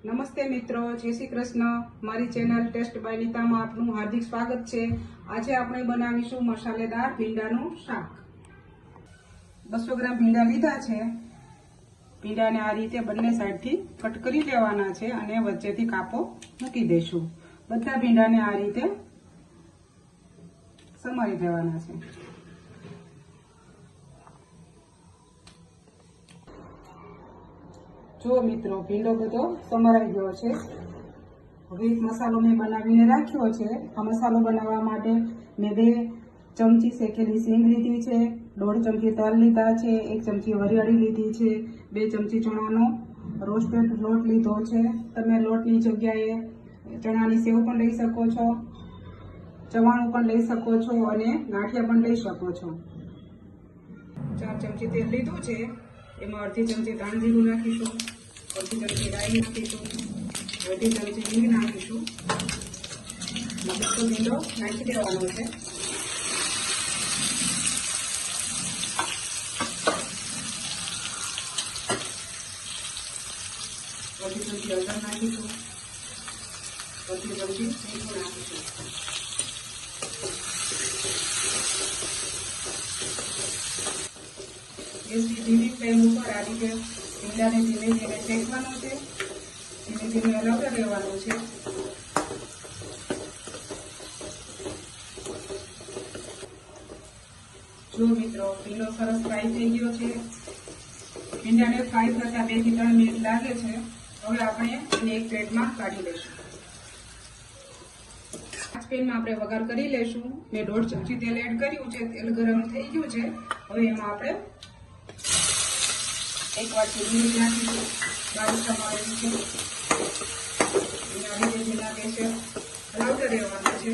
નમસ્તે મિત્રો, જય શ્રી કૃષ્ણ। મારી ચેનલ ટેસ્ટ બાય નીતામાં આપનું હાર્દિક સ્વાગત છે। આજે આપણે બનાવીશું મસાલેદાર ભીંડાનું શાક। 200 ગ્રામ ભીંડા લીધા છે। ભીંડાને આ રીતે બંને સાઈડથી કટ કરી લેવાના છે અને વચ્ચેથી કાપો મૂકી દઈશું। બધા ભીંડાને આ રીતે સમારી દેવાના છે। જો મિત્રો, ભીંડો બધો સમારાઈ ગયો છે। હવે એક મસાલો મેં બનાવીને રાખ્યો છે। આ મસાલો બનાવવા માટે મેં 2 ચમચી શેકેલી સિંગ લીધી છે, 1.5 ચમચી તલ લીધા છે, 1 ચમચી વરિયાળી લીધી છે, 2 ચમચી ચણાનો રોસ્ટેડ લોટ લીધો છે। તમે લોટની જગ્યાએ ચણાની સેવ પણ લઈ શકો છો, ચવાણું પણ લઈ શકો છો અને ગાંઠિયા પણ લઈ શકો છો। 4 ચમચી તેલ લીધું છે। એમાં અડધી ચમચી ધાણા જીરું નાખીશું, અડધી ચમચી રાઈ નાખીશું, અડધી ચમચી હિંગ નાખીશું। બધો ભીંડો નાખી દેવાનો છે। અડધી ચમચી હળદર નાખીશું, અડધી ચમચી મીઠું નાખીશું। ગેસની ધીમી ફ્લેમ ઉપર આ રીતે ભીંડાને ધીમે ધીમે શેકવાનો છે, ધીમે ધીમે હલાવતા રહેવાનું છે। જો મિત્રો, ભીંડો સરસ ફ્રાય થઈ ગયો છે। ભીંડાને ફ્રાય થતા 2 થી 3 મિનિટ લાગે છે। હવે આપણે એને એક પ્લેટમાં કાઢી લઈશું। આ પેનમાં આપણે વઘાર કરી લઈશું। મેં 1.5 ચમચી તેલ એડ કર્યું છે। તેલ ગરમ થઈ ગયું છે। હવે એમાં આપણે 1 વાટકી દૂધ નાખીશું, બારીક સમારેલું છે। એના રીતે ધીમા ગેસે હલાવતા રહેવાનું છે।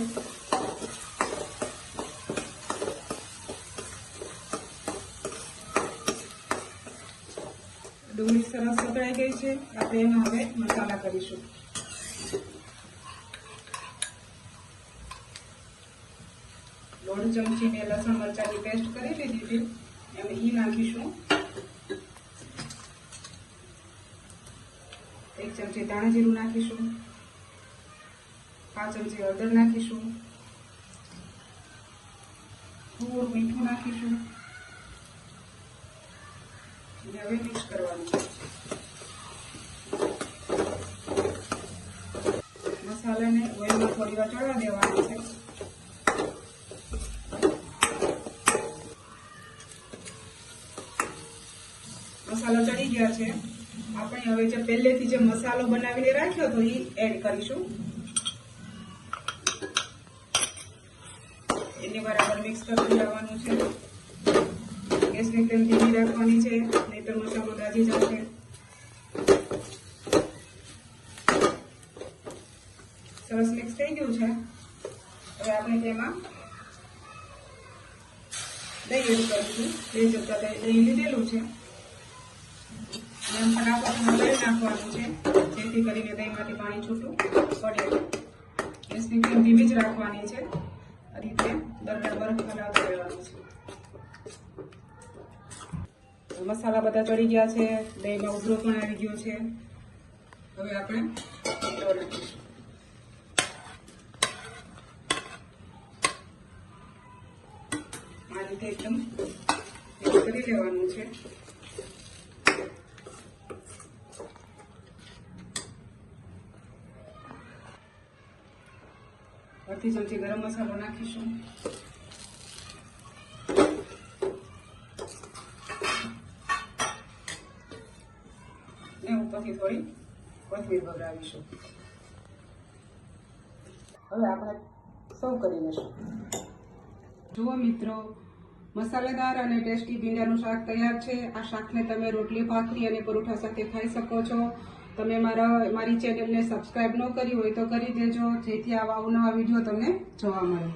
ડુંગળી સરસ સતળાઈ ગઈ છે। આપણે એમાં હવે મસાલા કરીશું। દોઢ ચમચી મેં લસણ મરચાંની પેસ્ટ કરી લીધી હતી, એમાં ઈ નાખીશું। 1 ચમચી ધાણા જીરું નાખીશું, 5 ચમચી હળદર નાખીશું, થોડું મીઠું નાખીશું। હવે મિક્સ કરવાનું છે। મસાલાને ઓઇલમાં થોડી વાર ચડવા દેવાનું છે। મસાલો ચડી ગયા છે। આપણે હવે જે પહેલેથી જે મસાલો બનાવીને રાખ્યો હતો એ એડ કરીશું। એને બરાબર મિક્સ કરી લેવાનું છે। ગેસની ફ્લેમ ધીમી રાખવાની છે, નહીતર મસાલો દાજી જશે। સરસ મિક્સ થઈ ગયું છે। હવે આપણે તેમાં દહીં એડ કરીશું। 2 ચમચા દહીં લીધેલું છે। ફટાફટ હલાવી નાખવાનું છે, જેથી કરીને દહીંમાંથી પાણી છૂટું પડે। ગેસની ફ્લેમ ધીમી જ રાખવાની છે। આ રીતે બરાબર હલાવતા રહેવાનું છે। મસાલા બધા ચડી ગયા છે, દહીંમાં ઉભરો પણ આવી ગયો છે। હવે આપણે ભીંડો નાખીશું। આ રીતે એકદમ મિક્સ કરી લેવાનું છે। અડધી ચમચી ગરમ મસાલો નાખીશું, ને ઉપરથી થોડી કોથમીર ભભરાવીશું। હવે આપણે સર્વ કરી લઈશું। જુઓ મિત્રો, મસાલેદાર અને ટેસ્ટી ભીંડાનું શાક તૈયાર છે। આ શાકને તમે રોટલી, ભાખરી અને પરોઠા સાથે ખાઈ શકો છો। તમે મારી ચેનલને સબસ્ક્રાઇબ ન કરી હોય તો કરી દેજો, જેથી આવા અવનવા વિડીયો તમને જોવા મળે।